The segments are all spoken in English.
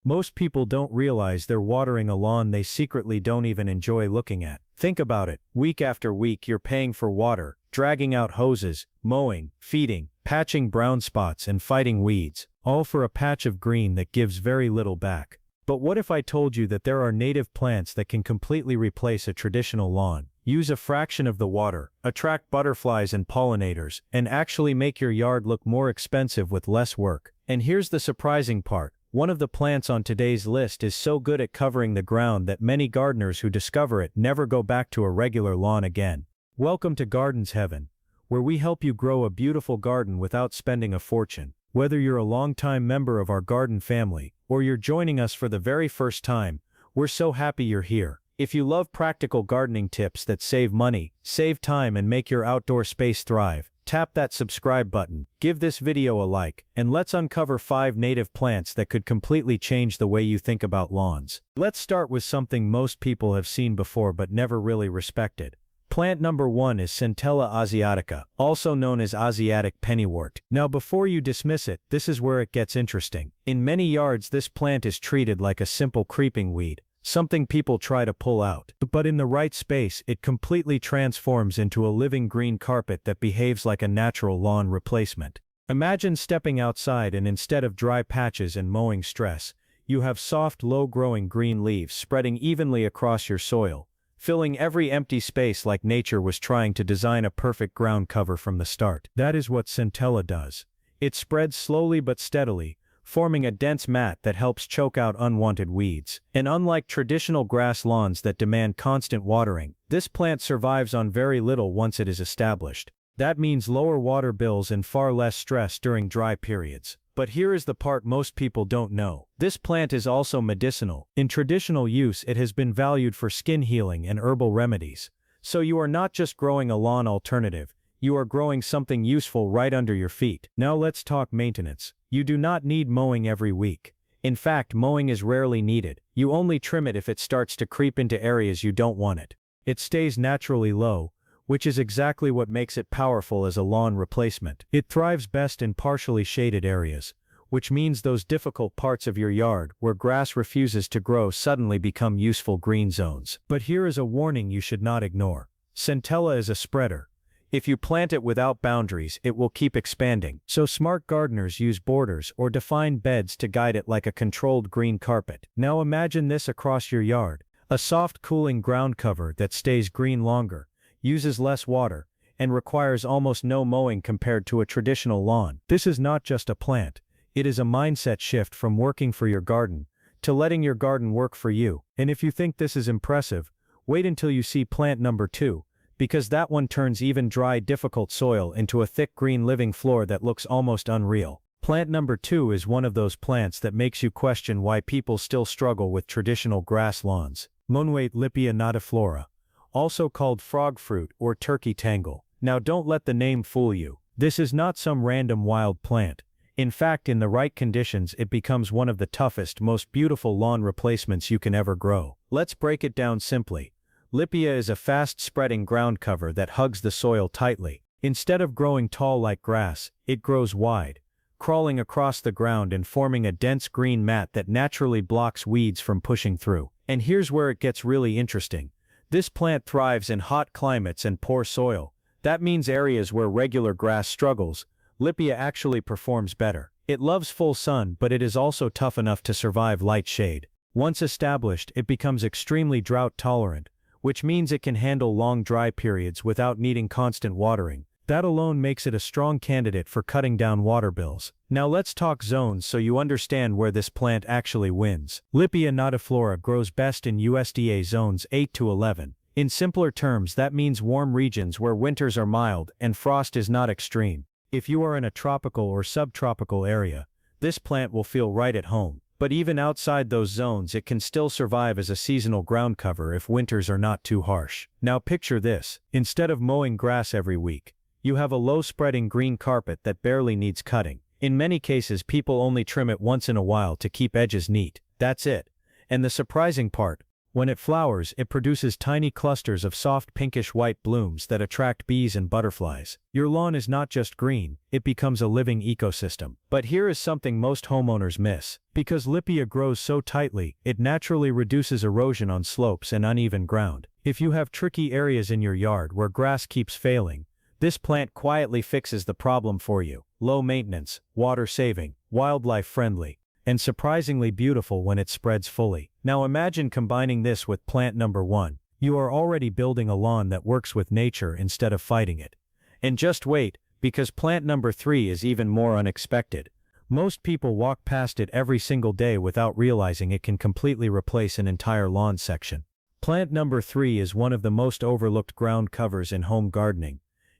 Most people don't realize they're watering a lawn they secretly don't even enjoy looking at. Think about it, week after week you're paying for water, dragging out hoses, mowing, feeding, patching brown spots and fighting weeds, all for a patch of green that gives very little back. But what if I told you that there are native plants that can completely replace a traditional lawn, use a fraction of the water, attract butterflies and pollinators, and actually make your yard look more expensive with less work? And here's the surprising part. One of the plants on today's list is so good at covering the ground that many gardeners who discover it never go back to a regular lawn again. Welcome to Gardens Heaven, where we help you grow a beautiful garden without spending a fortune. Whether you're a longtime member of our garden family, or you're joining us for the very first time, we're so happy you're here. If you love practical gardening tips that save money, save time and make your outdoor space thrive, tap that subscribe button, give this video a like, and let's uncover 5 native plants that could completely change the way you think about lawns. Let's start with something most people have seen before but never really respected. Plant number 1 is Centella asiatica, also known as Asiatic pennywort. Now before you dismiss it, this is where it gets interesting. In many yards this plant is treated like a simple creeping weed, something people try to pull out. But in the right space, it completely transforms into a living green carpet that behaves like a natural lawn replacement. Imagine stepping outside and instead of dry patches and mowing stress, you have soft, low-growing green leaves spreading evenly across your soil, filling every empty space like nature was trying to design a perfect ground cover from the start. That is what Centella does. It spreads slowly but steadily, forming a dense mat that helps choke out unwanted weeds. And unlike traditional grass lawns that demand constant watering, this plant survives on very little once it is established. That means lower water bills and far less stress during dry periods. But here is the part most people don't know. This plant is also medicinal. In traditional use, it has been valued for skin healing and herbal remedies. So you are not just growing a lawn alternative, you are growing something useful right under your feet. Now let's talk maintenance. You do not need mowing every week. In fact, mowing is rarely needed. You only trim it if it starts to creep into areas you don't want it. It stays naturally low, which is exactly what makes it powerful as a lawn replacement. It thrives best in partially shaded areas, which means those difficult parts of your yard where grass refuses to grow suddenly become useful green zones. But here is a warning you should not ignore. Centella is a spreader. If you plant it without boundaries, it will keep expanding. So smart gardeners use borders or defined beds to guide it like a controlled green carpet. Now imagine this across your yard. A soft, cooling ground cover that stays green longer, uses less water, and requires almost no mowing compared to a traditional lawn. This is not just a plant. It is a mindset shift from working for your garden to letting your garden work for you. And if you think this is impressive, wait until you see plant number 2. Because that one turns even dry, difficult soil into a thick green living floor that looks almost unreal. Plant number 2 is one of those plants that makes you question why people still struggle with traditional grass lawns. Lippia nodiflora, also called frogfruit or turkey tangle. Now don't let the name fool you. This is not some random wild plant. In fact, in the right conditions it becomes one of the toughest, most beautiful lawn replacements you can ever grow. Let's break it down simply. Lippia is a fast-spreading ground cover that hugs the soil tightly. Instead of growing tall like grass, it grows wide, crawling across the ground and forming a dense green mat that naturally blocks weeds from pushing through. And here's where it gets really interesting. This plant thrives in hot climates and poor soil. That means areas where regular grass struggles, Lippia actually performs better. It loves full sun, but it is also tough enough to survive light shade. Once established, it becomes extremely drought-tolerant, which means it can handle long dry periods without needing constant watering. That alone makes it a strong candidate for cutting down water bills. Now let's talk zones so you understand where this plant actually wins. Lippia nodiflora grows best in USDA zones 8 to 11. In simpler terms, that means warm regions where winters are mild and frost is not extreme. If you are in a tropical or subtropical area, this plant will feel right at home. But even outside those zones it can still survive as a seasonal ground cover if winters are not too harsh. Now picture this. Instead of mowing grass every week, you have a low-spreading green carpet that barely needs cutting. In many cases people only trim it once in a while to keep edges neat. That's it. And the surprising part, When it flowers, it produces tiny clusters of soft pinkish-white blooms that attract bees and butterflies. Your lawn is not just green, it becomes a living ecosystem. But here is something most homeowners miss. Because Lippia grows so tightly, it naturally reduces erosion on slopes and uneven ground. If you have tricky areas in your yard where grass keeps failing, this plant quietly fixes the problem for you. Low maintenance, water-saving, wildlife-friendly, and surprisingly beautiful when it spreads fully. Now imagine combining this with plant number 1. You are already building a lawn that works with nature instead of fighting it. And just wait, because plant number 3 is even more unexpected. Most people walk past it every single day without realizing it can completely replace an entire lawn section. Plant number 3 is one of the most overlooked ground covers in home gardening.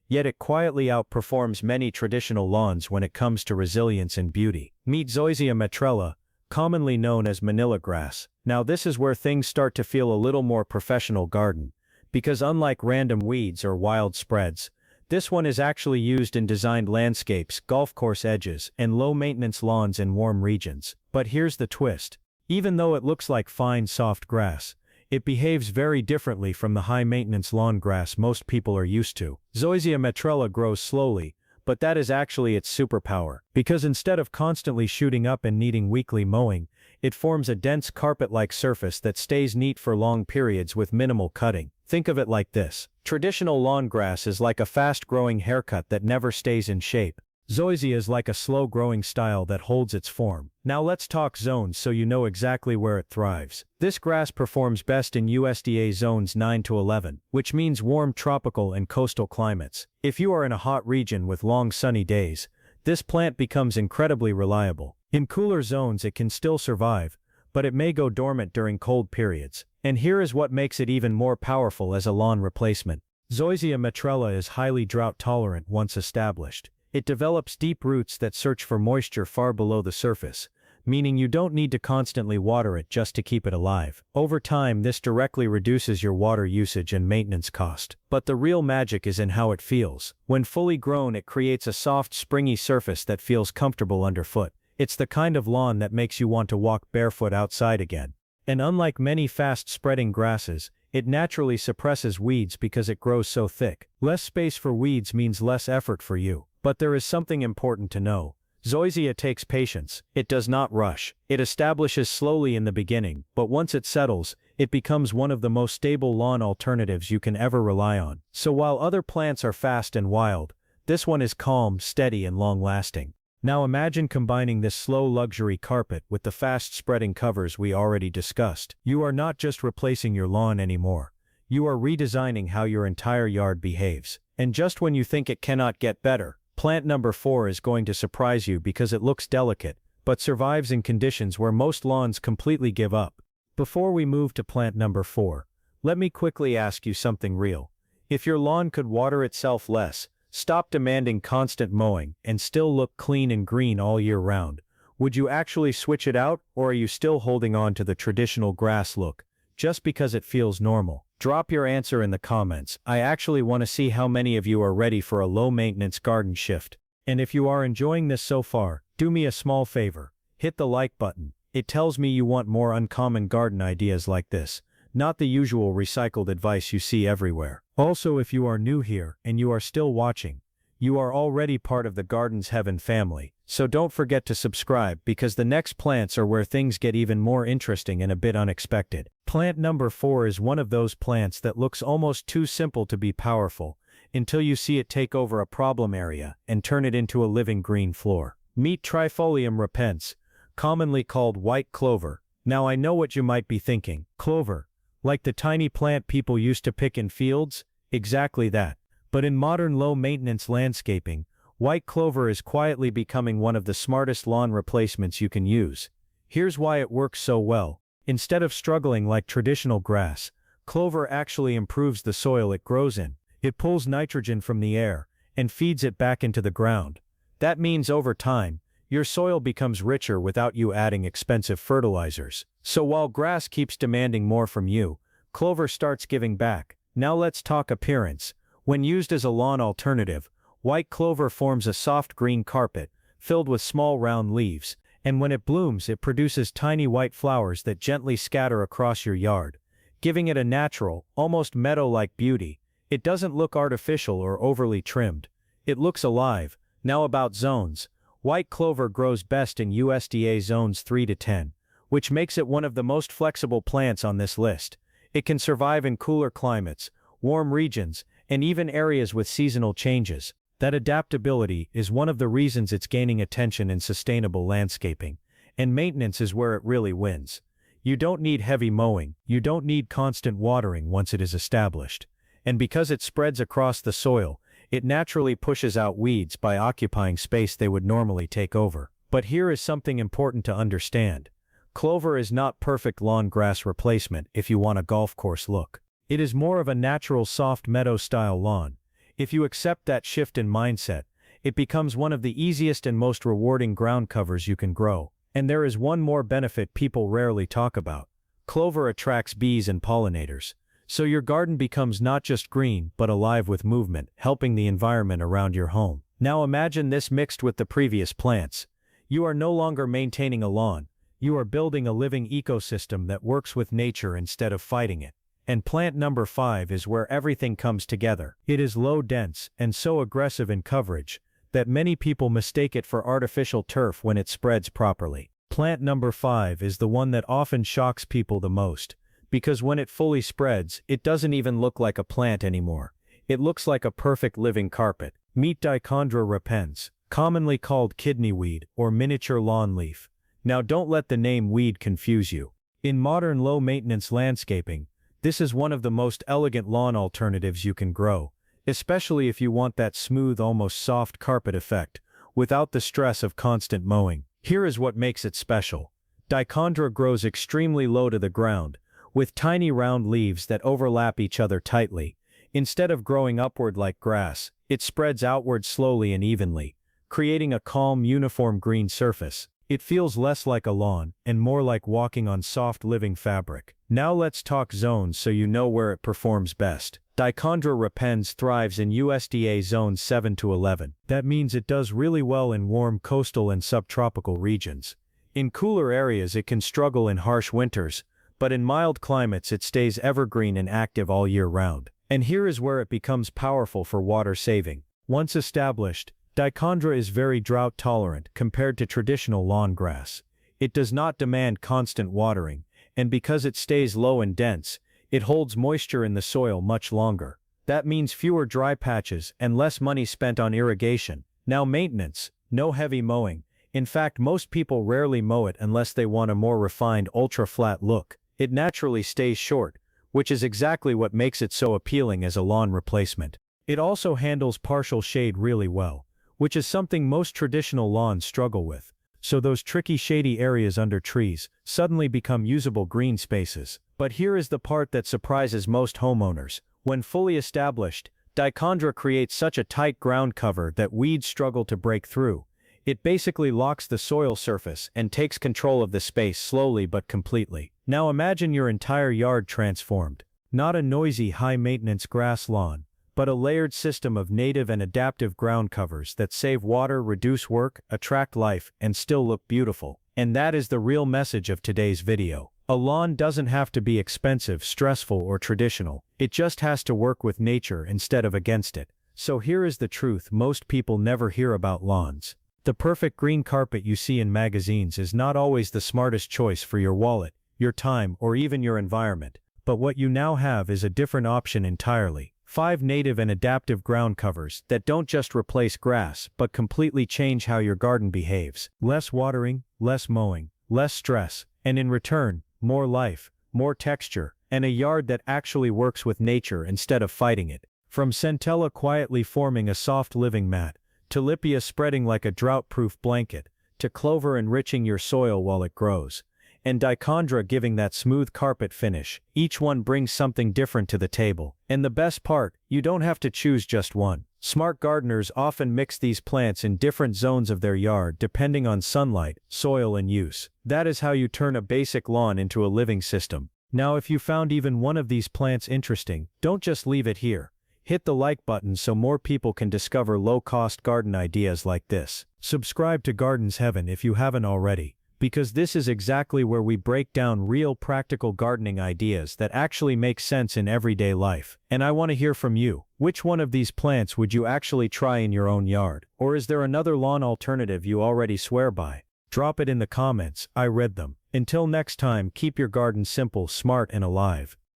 Yet it quietly outperforms many traditional lawns when it comes to resilience and beauty. Meet Zoysia matrella, commonly known as Manila grass. Now this is where things start to feel a little more professional garden, because unlike random weeds or wild spreads, this one is actually used in designed landscapes, golf course edges, and low-maintenance lawns in warm regions. But here's the twist. Even though it looks like fine, soft grass, it behaves very differently from the high-maintenance lawn grass most people are used to. Zoysia matrella grows slowly, but that is actually its superpower. Because instead of constantly shooting up and needing weekly mowing, it forms a dense carpet-like surface that stays neat for long periods with minimal cutting. Think of it like this. Traditional lawn grass is like a fast-growing haircut that never stays in shape. Zoysia is like a slow-growing style that holds its form. Now let's talk zones so you know exactly where it thrives. This grass performs best in USDA zones 9 to 11, which means warm tropical and coastal climates. If you are in a hot region with long sunny days, this plant becomes incredibly reliable. In cooler zones it can still survive, but it may go dormant during cold periods. And here is what makes it even more powerful as a lawn replacement. Zoysia matrella is highly drought-tolerant once established. It develops deep roots that search for moisture far below the surface, meaning you don't need to constantly water it just to keep it alive. Over time, this directly reduces your water usage and maintenance cost. But the real magic is in how it feels. When fully grown, it creates a soft, springy surface that feels comfortable underfoot. It's the kind of lawn that makes you want to walk barefoot outside again. And unlike many fast-spreading grasses, it naturally suppresses weeds because it grows so thick. Less space for weeds means less effort for you. But there is something important to know. Zoysia takes patience. It does not rush. It establishes slowly in the beginning, but once it settles, it becomes one of the most stable lawn alternatives you can ever rely on. So while other plants are fast and wild, this one is calm, steady, and long-lasting. Now imagine combining this slow luxury carpet with the fast-spreading covers we already discussed. You are not just replacing your lawn anymore. You are redesigning how your entire yard behaves. And just when you think it cannot get better, plant number 4 is going to surprise you because it looks delicate, but survives in conditions where most lawns completely give up. Before we move to plant number 4, let me quickly ask you something real. If your lawn could water itself less, stop demanding constant mowing, and still look clean and green all year round, would you actually switch it out, or are you still holding on to the traditional grass look, just because it feels normal? Drop your answer in the comments. I actually want to see how many of you are ready for a low-maintenance garden shift. And if you are enjoying this so far, do me a small favor. Hit the like button. It tells me you want more uncommon garden ideas like this, not the usual recycled advice you see everywhere. Also, if you are new here and you are still watching, you are already part of the Garden's Heaven family, so don't forget to subscribe because the next plants are where things get even more interesting and a bit unexpected. Plant number 4 is one of those plants that looks almost too simple to be powerful, until you see it take over a problem area and turn it into a living green floor. Meet Trifolium repens, commonly called white clover. Now I know what you might be thinking. Clover, like the tiny plant people used to pick in fields? Exactly that. But in modern low-maintenance landscaping, white clover is quietly becoming one of the smartest lawn replacements you can use. Here's why it works so well. Instead of struggling like traditional grass, clover actually improves the soil it grows in. It pulls nitrogen from the air and feeds it back into the ground. That means over time, your soil becomes richer without you adding expensive fertilizers. So while grass keeps demanding more from you, clover starts giving back. Now let's talk appearance. When used as a lawn alternative, white clover forms a soft green carpet, filled with small round leaves, and when it blooms it produces tiny white flowers that gently scatter across your yard, giving it a natural, almost meadow-like beauty. It doesn't look artificial or overly trimmed. It looks alive. Now about zones. White clover grows best in USDA zones 3 to 10, which makes it one of the most flexible plants on this list. It can survive in cooler climates, warm regions, and even areas with seasonal changes. That adaptability is one of the reasons it's gaining attention in sustainable landscaping, and maintenance is where it really wins. You don't need heavy mowing, you don't need constant watering once it is established. And because it spreads across the soil, it naturally pushes out weeds by occupying space they would normally take over. But here is something important to understand. Clover is not perfect lawn grass replacement if you want a golf course look. It is more of a natural soft meadow-style lawn. If you accept that shift in mindset, it becomes one of the easiest and most rewarding ground covers you can grow. And there is one more benefit people rarely talk about. Clover attracts bees and pollinators. So your garden becomes not just green but alive with movement, helping the environment around your home. Now imagine this mixed with the previous plants. You are no longer maintaining a lawn. You are building a living ecosystem that works with nature instead of fighting it. And plant number 5 is where everything comes together. It is low dense and so aggressive in coverage that many people mistake it for artificial turf when it spreads properly. Plant number 5 is the one that often shocks people the most, because when it fully spreads, it doesn't even look like a plant anymore. It looks like a perfect living carpet. Meet Dichondra repens, commonly called kidney weed or miniature lawn leaf. Now don't let the name weed confuse you. In modern low-maintenance landscaping, this is one of the most elegant lawn alternatives you can grow, especially if you want that smooth, almost soft carpet effect, without the stress of constant mowing. Here is what makes it special. Dichondra grows extremely low to the ground, with tiny round leaves that overlap each other tightly. Instead of growing upward like grass, it spreads outward slowly and evenly, creating a calm, uniform green surface. It feels less like a lawn, and more like walking on soft living fabric. Now let's talk zones so you know where it performs best. Dichondra repens thrives in USDA zones 7 to 11. That means it does really well in warm coastal and subtropical regions. In cooler areas it can struggle in harsh winters, but in mild climates it stays evergreen and active all year round. And here is where it becomes powerful for water saving. Once established, Dichondra is very drought tolerant compared to traditional lawn grass. It does not demand constant watering, and because it stays low and dense, it holds moisture in the soil much longer. That means fewer dry patches and less money spent on irrigation. Now maintenance, no heavy mowing. In fact, most people rarely mow it unless they want a more refined ultra-flat look. It naturally stays short, which is exactly what makes it so appealing as a lawn replacement. It also handles partial shade really well, which is something most traditional lawns struggle with. So those tricky shady areas under trees suddenly become usable green spaces. But here is the part that surprises most homeowners. When fully established, Dichondra creates such a tight ground cover that weeds struggle to break through. It basically locks the soil surface and takes control of the space slowly but completely. Now imagine your entire yard transformed. Not a noisy, high-maintenance grass lawn, but a layered system of native and adaptive ground covers that save water, reduce work, attract life, and still look beautiful. And that is the real message of today's video. A lawn doesn't have to be expensive, stressful, or traditional. It just has to work with nature instead of against it. So here is the truth most people never hear about lawns. The perfect green carpet you see in magazines is not always the smartest choice for your wallet, your time, or even your environment. But what you now have is a different option entirely. 5 native and adaptive ground covers that don't just replace grass but completely change how your garden behaves. Less watering, less mowing, less stress, and in return, more life, more texture, and a yard that actually works with nature instead of fighting it. From Centella quietly forming a soft living mat, to Lippia spreading like a drought-proof blanket, to Clover enriching your soil while it grows, and Dichondra giving that smooth carpet finish, each one brings something different to the table. And the best part, you don't have to choose just one. Smart gardeners often mix these plants in different zones of their yard depending on sunlight, soil, and use. That is how you turn a basic lawn into a living system. Now if you found even one of these plants interesting, don't just leave it here. Hit the like button so more people can discover low-cost garden ideas like this. Subscribe to Gardens Heaven if you haven't already, because this is exactly where we break down real practical gardening ideas that actually make sense in everyday life. And I want to hear from you. Which one of these plants would you actually try in your own yard? Or is there another lawn alternative you already swear by? Drop it in the comments, I read them. Until next time, keep your garden simple, smart, and alive.